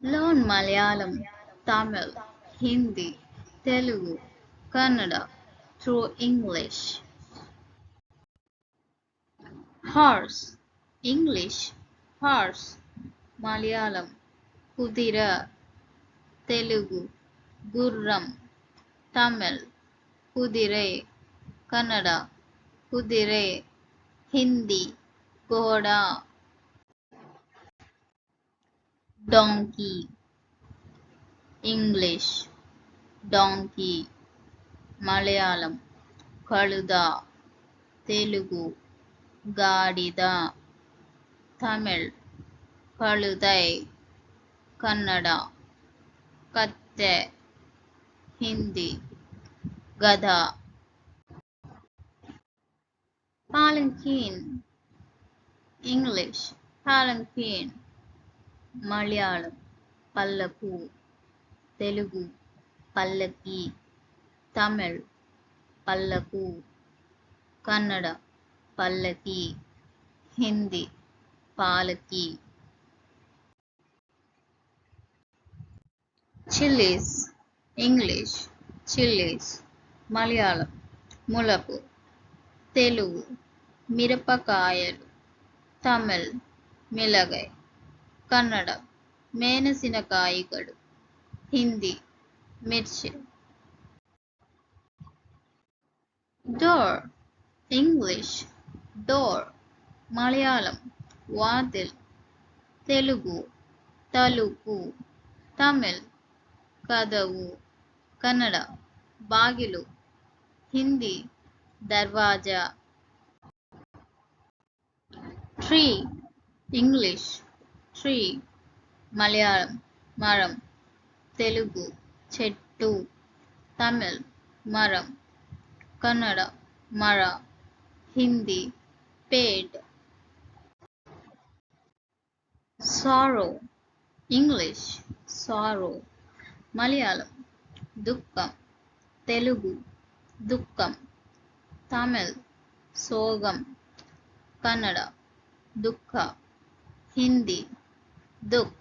Learn Malayalam, Tamil, Hindi, Telugu, Kannada through English. Horse, English, horse, Malayalam, Kudira, Telugu, Gurram, Tamil, Kudire, Kannada, Kudire, Hindi, Goda, donkey, English, donkey, Malayalam, Kaluda, Telugu, Gadida, Tamil, Kaludai, Kannada, Katte, Hindi, Gada. Palanquin, English, Palanquin, Malayalam, Pallaku, Telugu, Pallaki, Tamil, Pallaku, Kannada, Pallaki, Hindi, Palaki. Chilies, English, chilies, Malayalam, Mulapu, Telugu, Mirapakayalu, Tamil, Milagai, Kannada, Menasinakayigalu, Hindi, Mirchi. Door, English, door, Malayalam, Vadil, Telugu, Taluku, Tamil, Kadavu, Kannada, Bagilu, Hindi, Darwaja. Tree, English, tree, Malayalam, Maram, Telugu, Chettu, Tamil, Maram, Kannada, Mara, Hindi, Paid. Sorrow, English, sorrow, Malayalam, Dukkam, Telugu, Dukkam, Tamil, Sogam, Kannada, Dukkha, Hindi, Dukh.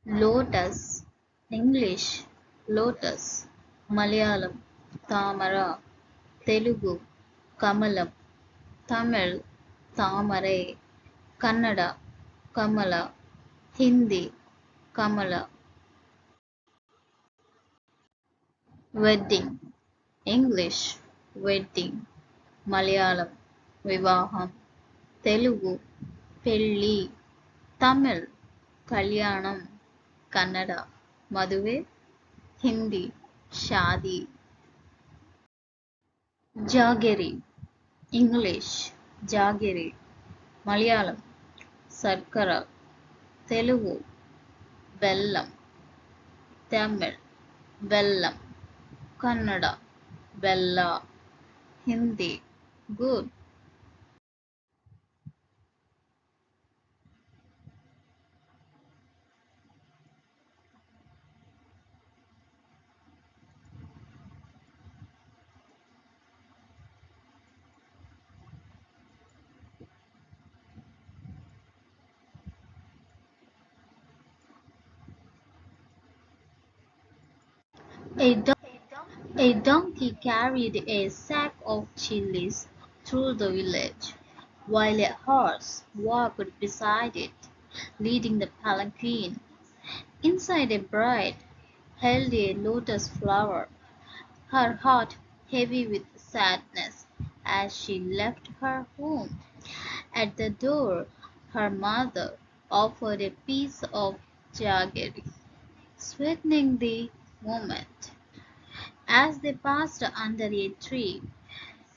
Lotus, English, lotus, Malayalam, Tamara, Telugu, Kamalam, Tamil, Tamare, Kannada, Kamala, Hindi, Kamala. Wedding, English, wedding, Malayalam, Vivaham, Telugu, Pelli, Tamil, Kalyanam, Kannada, Maduve, Hindi, Shadi. Jaggery, English, Jaggery, Malayalam, Sarkara, Telugu, Bellam, Tamil, Bellam, Kannada, Bella, Hindi, good. A, a donkey carried a sack of chilies through the village, while a horse walked beside it, leading the palanquin. Inside a bride held a lotus flower, her heart heavy with sadness as she left her home. At the door, her mother offered a piece of jaggery, sweetening the moment. As they passed under a tree,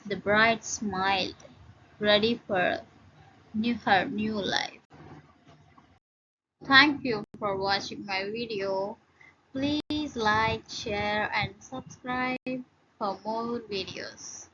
the bride smiled, ready for her new life. Thank you for watching my video. Please like, share and subscribe for more videos.